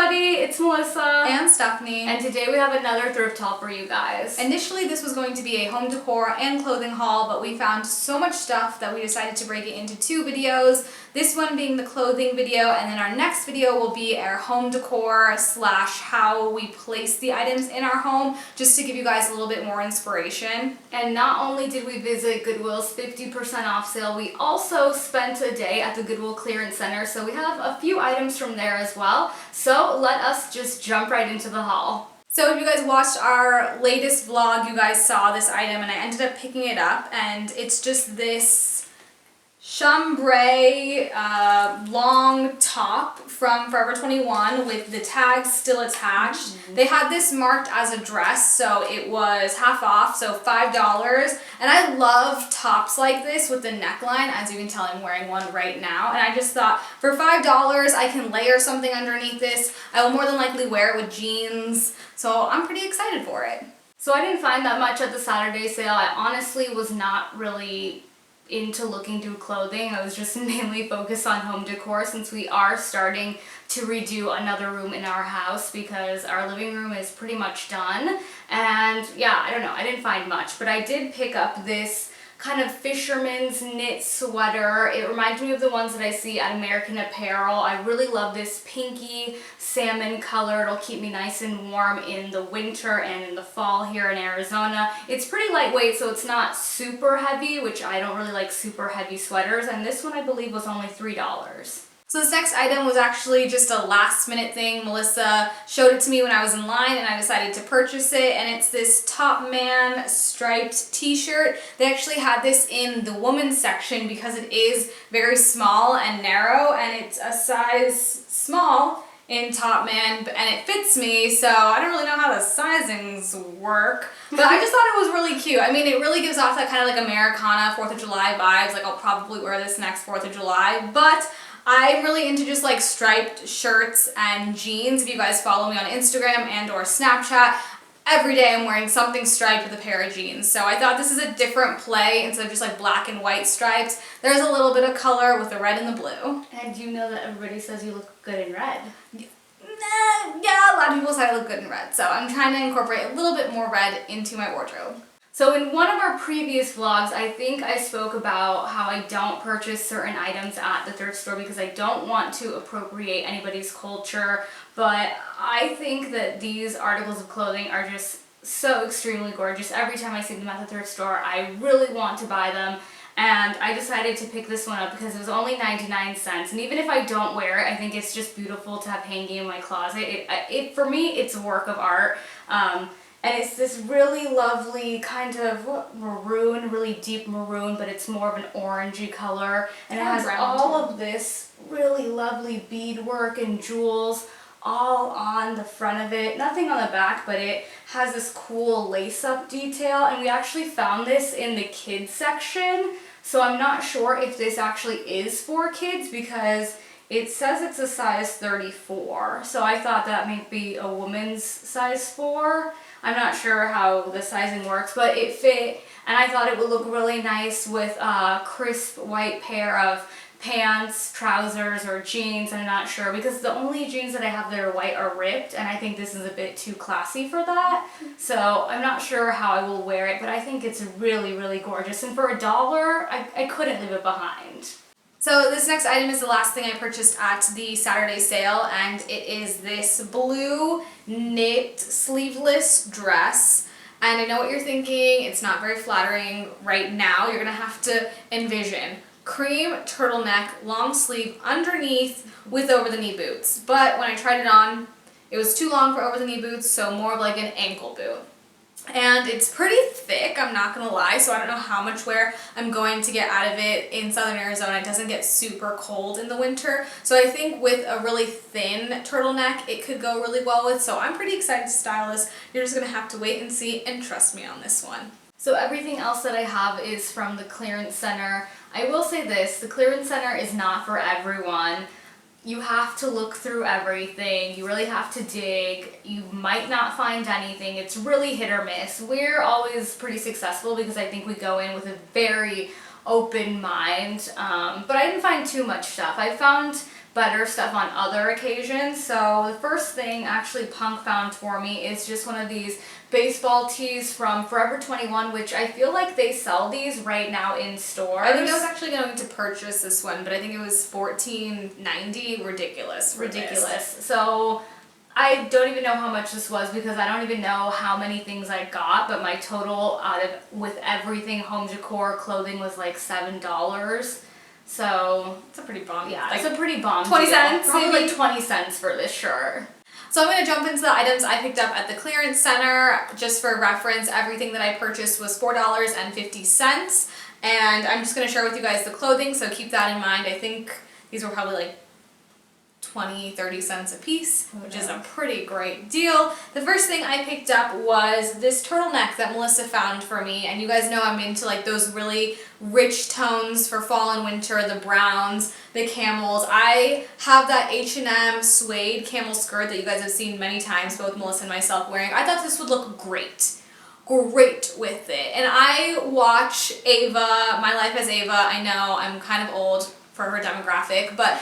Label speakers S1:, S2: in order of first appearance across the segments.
S1: everybody, it's Melissa
S2: and Stephanie,
S1: and today we have another thrift haul for you guys.
S2: Initially this was going to be a home decor and clothing haul, but we found so much stuff that we decided to break it into two videos. This one being the clothing video, and then our next video will be our home decor / how we place the items in our home, just to give you guys a little bit more inspiration.
S1: And not only did we visit Goodwill's 50% off sale, we also spent a day at the Goodwill Clearance Center, so we have a few items from there as well. So let us just jump right into the haul.
S2: So if you guys watched our latest vlog, you guys saw this item and I ended up picking it up, and it's just this chambray long top from Forever 21 with the tags still attached. They had this marked as a dress, so it was half off, so $5. And I love tops like this with the neckline. As you can tell, I'm wearing one right now. And I just thought, for $5, I can layer something underneath this. I will more than likely wear it with jeans, so I'm pretty excited for it.
S1: So I didn't find that much at the Saturday sale. I honestly was not really into looking through clothing. I was just mainly focused on home decor, since we are starting to redo another room in our house because our living room is pretty much done. And yeah, I don't know, I didn't find much, but I did pick up this kind of fisherman's knit sweater. It reminds me of the ones that I see at American Apparel. I really love this pinky salmon color. It'll keep me nice and warm in the winter and in the fall here in Arizona. It's pretty lightweight, so it's not super heavy, which I don't really like super heavy sweaters, and this one I believe was only $3.
S2: So this next item was actually just a last minute thing. Melissa showed it to me when I was in line and I decided to purchase it, and it's this Top Man striped t-shirt. They actually had this in the women's section because it is very small and narrow, and it's a size small in Top Man, and it fits me, so I don't really know how the sizings work, but I just thought it was really cute. I mean, it really gives off that kind of like Americana 4th of July vibes. Like, I'll probably wear this next 4th of July, but I'm really into just like striped shirts and jeans. If you guys follow me on Instagram and or Snapchat, every day I'm wearing something striped with a pair of jeans. So I thought this is a different play. Instead of just like black and white stripes, there's a little bit of color with the red and the blue.
S1: And you know that everybody says you look good in red.
S2: Yeah, a lot of people say I look good in red. So I'm trying to incorporate a little bit more red into my wardrobe.
S1: So in one of our previous vlogs, I think I spoke about how I don't purchase certain items at the thrift store because I don't want to appropriate anybody's culture, but I think that these articles of clothing are just so extremely gorgeous. Every time I see them at the thrift store, I really want to buy them, and I decided to pick this one up because it was only 99 cents, and even if I don't wear it, I think it's just beautiful to have hanging in my closet. For me, it's a work of art. And it's this really lovely kind of maroon, really deep maroon, but it's more of an orangey color. And it has all of this really lovely beadwork and jewels all on the front of it. Nothing on the back, but it has this cool lace-up detail. And we actually found this in the kids section. So I'm not sure if this actually is for kids because it says it's a size 34. So I thought that might be a woman's size 4. I'm not sure how the sizing works, but it fit, and I thought it would look really nice with a crisp white pair of pants, trousers, or jeans. I'm not sure, because the only jeans that I have that are white are ripped, and I think this is a bit too classy for that. So I'm not sure how I will wear it, but I think it's really, really gorgeous. And for $1, I couldn't leave it behind.
S2: So this next item is the last thing I purchased at the Saturday sale, and it is this blue knit sleeveless dress. And I know what you're thinking, it's not very flattering right now. You're gonna have to envision cream turtleneck, long sleeve underneath with over the knee boots. But when I tried it on, it was too long for over the knee boots, so more of like an ankle boot. And it's pretty thick, I'm not gonna lie, so I don't know how much wear I'm going to get out of it. In southern Arizona, it doesn't get super cold in the winter, so I think with a really thin turtleneck, it could go really well with, so I'm pretty excited to style this. You're just gonna have to wait and see and trust me on this one.
S1: So everything else that I have is from the clearance center. I will say this, the clearance center is not for everyone. You have to look through everything. You really have to dig. You might not find anything. It's really hit or miss. We're always pretty successful because I think we go in with a very open mind. But I didn't find too much stuff. I found better stuff on other occasions. So the first thing actually Punk found for me is just one of these baseball tees from Forever 21, which I feel like they sell these right now in stores.
S2: I think I was actually going to purchase this one, but I think it was $14.90. Ridiculous.
S1: So I don't even know how much this was because I don't even know how many things I got, but my total with everything, home decor, clothing was like $7. So
S2: it's a pretty bomb.
S1: Yeah,
S2: like,
S1: it's a pretty bomb
S2: 20
S1: deal.
S2: cents,
S1: Probably
S2: maybe?
S1: like 20 cents for this shirt.
S2: So I'm going to jump into the items I picked up at the clearance center. Just for reference, everything that I purchased was $4.50. And I'm just going to share with you guys the clothing, so keep that in mind. I think these were probably like 20-30 cents a piece, which is a pretty great deal. The first thing I picked up was this turtleneck that Melissa found for me, and you guys know I'm into like those really rich tones for fall and winter, the browns, the camels. I have that H&M suede camel skirt that you guys have seen many times, both Melissa and myself wearing. I thought this would look great with it. And I watch Ava, My Life as Ava. I know I'm kind of old for her demographic, but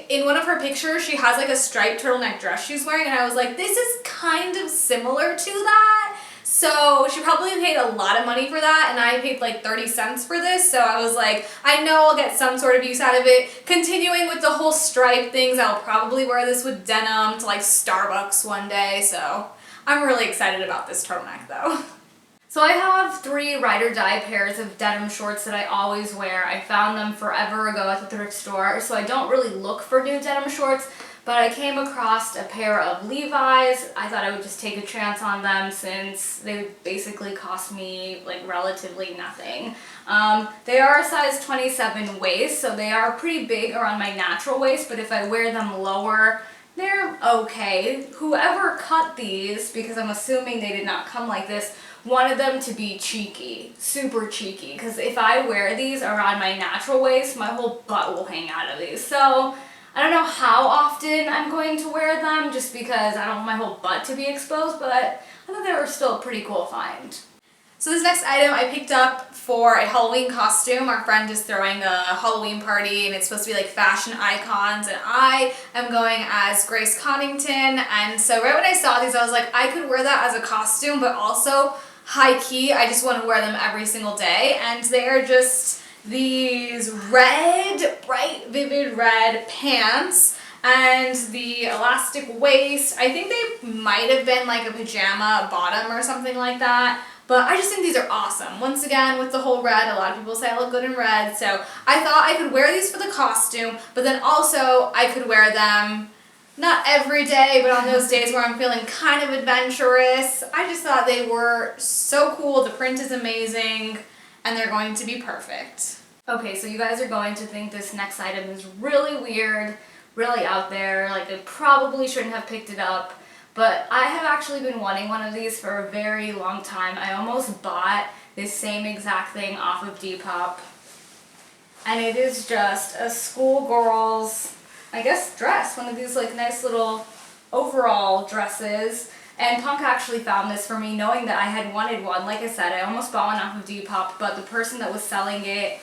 S2: in one of her pictures, she has like a striped turtleneck dress she's wearing, and I was like, this is kind of similar to that. So she probably paid a lot of money for that, and I paid like 30 cents for this, so I was like, I know I'll get some sort of use out of it. Continuing with the whole stripe things, I'll probably wear this with denim to like Starbucks one day, so I'm really excited about this turtleneck though.
S1: So I have 3 ride or die pairs of denim shorts that I always wear. I found them forever ago at the thrift store, so I don't really look for new denim shorts, but I came across a pair of Levi's. I thought I would just take a chance on them since they basically cost me like relatively nothing. They are a size 27 waist, so they are pretty big around my natural waist, but if I wear them lower, they're okay. Whoever cut these, because I'm assuming they did not come like this, wanted them to be cheeky, super cheeky, because if I wear these around my natural waist, my whole butt will hang out of these. So I don't know how often I'm going to wear them just because I don't want my whole butt to be exposed, but I thought they were still a pretty cool find.
S2: So this next item I picked up for a Halloween costume. Our friend is throwing a Halloween party and it's supposed to be like fashion icons, and I am going as Grace Coddington, and so right when I saw these I was like, I could wear that as a costume, but also high key, I just want to wear them every single day, and they are just these red, bright, vivid red pants and the elastic waist. I think they might have been like a pajama bottom or something like that, but I just think these are awesome. Once again, with the whole red, a lot of people say I look good in red, so I thought I could wear these for the costume, but then also I could wear them not every day, but on those days where I'm feeling kind of adventurous. I just thought they were so cool. The print is amazing, and they're going to be perfect.
S1: Okay, so you guys are going to think this next item is really weird, really out there, like I probably shouldn't have picked it up, but I have actually been wanting one of these for a very long time. I almost bought this same exact thing off of Depop, and it is just a schoolgirl's, I guess, dress, one of these like nice little overall dresses. And Punk actually found this for me knowing that I had wanted one. Like I said, I almost bought one off of Depop, but the person that was selling it,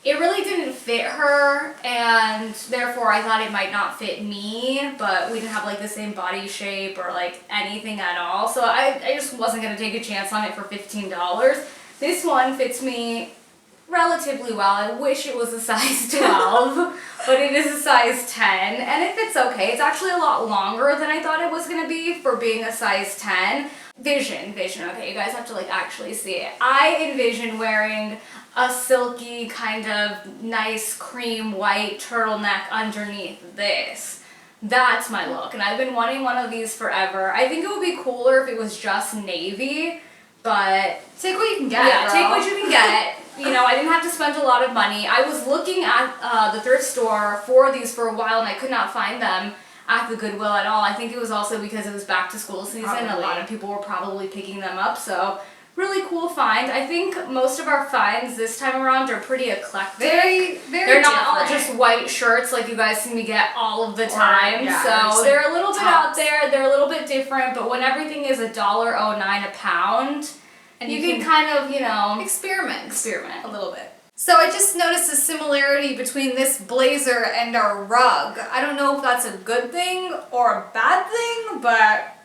S1: it really didn't fit her, and therefore I thought it might not fit me, but we didn't have like the same body shape or like anything at all, so I just wasn't going to take a chance on it for $15. This one fits me relatively well. I wish it was a size 12, but it is a size 10, and it fits okay. It's actually a lot longer than I thought it was going to be for being a size 10. Vision, okay, you guys have to like actually see it. I envision wearing a silky kind of nice cream white turtleneck underneath this. That's my look, and I've been wanting one of these forever. I think it would be cooler if it was just navy, but
S2: take what you can get.
S1: Yeah,
S2: girl.
S1: take what you can get. You know, I didn't have to spend a lot of money. I was looking at the thrift store for these for a while, and I could not find them at the Goodwill at all. I think it was also because it was back to school season.
S2: Probably.
S1: A lot of people were probably picking them up, so really cool find. I think most of our finds this time around are pretty eclectic.
S2: Very
S1: They're not all
S2: different.
S1: just white shirts like you guys see me get all of the time.
S2: Yeah,
S1: so they're a little bit out
S2: tops.
S1: there. They're a little bit different, but when everything is $1.09 a pound,
S2: And
S1: you can kind of, you know,
S2: experiment
S1: experiment.
S2: a little bit. So I just noticed a similarity between this blazer and our rug. I don't know if that's a good thing or a bad thing, but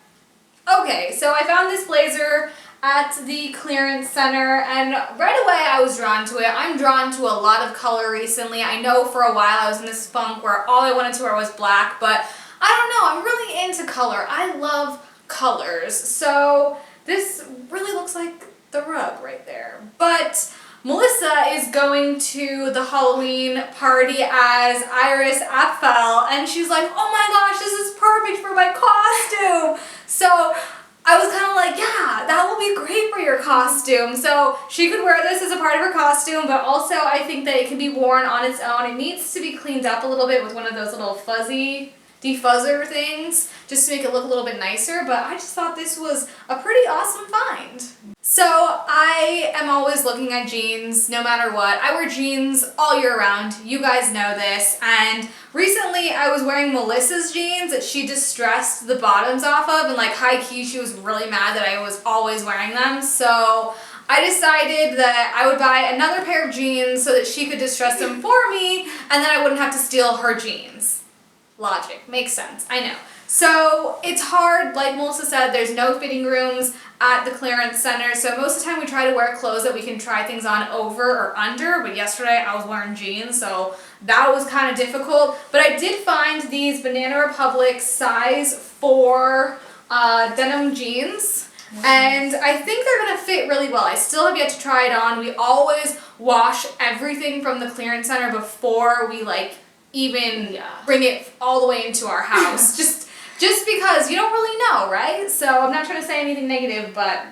S2: okay. So I found this blazer at the clearance center, and right away I was drawn to it. I'm drawn to a lot of color recently. I know for a while I was in this funk where all I wanted to wear was black, but I don't know, I'm really into color. I love colors. So this really looks like the rug right there. But Melissa is going to the Halloween party as Iris Apfel, and she's like, oh my gosh, this is perfect for my costume. So I was kind of like, yeah, that will be great for your costume. So she could wear this as a part of her costume, but also I think that it can be worn on its own. It needs to be cleaned up a little bit with one of those little fuzzy defuzzer things just to make it look a little bit nicer, but I just thought this was a pretty awesome find. So I am always looking at jeans no matter what. I wear jeans all year round. You guys know this. And recently I was wearing Melissa's jeans that she distressed the bottoms off of, and like high key she was really mad that I was always wearing them. So I decided that I would buy another pair of jeans so that she could distress them for me, and then I wouldn't have to steal her jeans. Logic. Makes sense. I know. So it's hard, like Melissa said, there's no fitting rooms at the clearance center, so most of the time we try to wear clothes that we can try things on over or under, but yesterday I was wearing jeans, so that was kind of difficult. But I did find these Banana Republic size 4 denim jeans, and I think they're going to fit really well. I still have yet to try it on. We always wash everything from the clearance center before we even bring it all the way into our house. just because you don't really know, right? So I'm not trying to say anything negative, but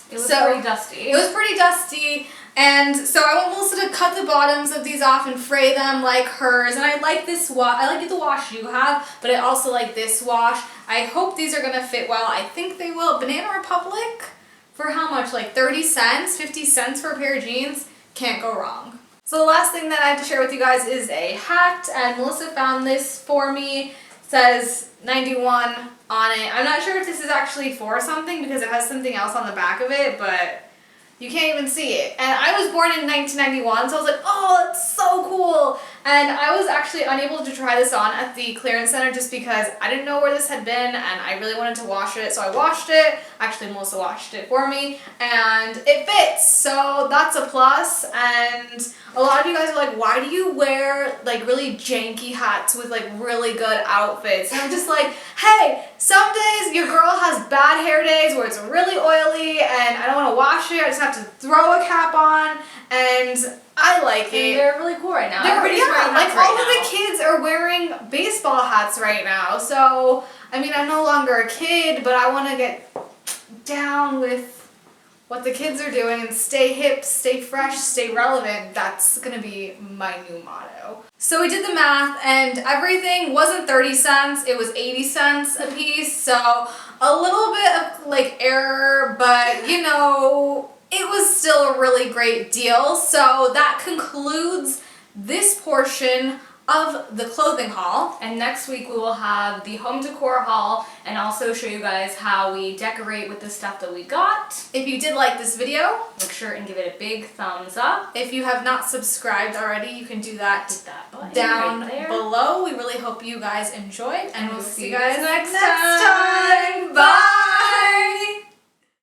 S1: it was pretty dusty.
S2: It was pretty dusty, and so I want Melissa to cut the bottoms of these off and fray them like hers. And I like this I like the wash you have, but I also like this wash. I hope these are gonna fit well. I think they will. Banana Republic, for how much? Like 30 cents, 50 cents for a pair of jeans? Can't go wrong. So the last thing that I have to share with you guys is a hat, and Melissa found this for me. It says 91 on it. I'm not sure if this is actually for something because it has something else on the back of it, but you can't even see it. And I was born in 1991, so I was like, oh, that's so cool. And I was actually unable to try this on at the clearance center just because I didn't know where this had been, and I really wanted to wash it, so I washed it. Actually, Melissa washed it for me, and it fits, so that's a plus. And a lot of you guys are like, why do you wear really janky hats with really good outfits? And I'm just like, hey, some days your girl has bad hair days where it's really oily and I don't want to wash it. I just have to throw a cap on, and I like it.
S1: They're really cool right now.
S2: Everybody's wearing hats right now. All of the kids are wearing baseball hats right now. So, I mean, I'm no longer a kid, but I want to get down with what the kids are doing and stay hip, stay fresh, stay relevant. That's gonna be my new motto. So we did the math, and everything wasn't 30 cents, it was 80 cents a piece. So a little bit of error, but you know, it was still a really great deal. So that concludes this portion of the clothing haul.
S1: And next week we will have the home decor haul and also show you guys how we decorate with the stuff that we got.
S2: If you did like this video,
S1: make sure and give it a big thumbs up.
S2: If you have not subscribed already, you can do that,
S1: hit that button
S2: down
S1: right there
S2: below. We really hope you guys enjoyed, and we'll see you guys
S1: next
S2: time. Bye!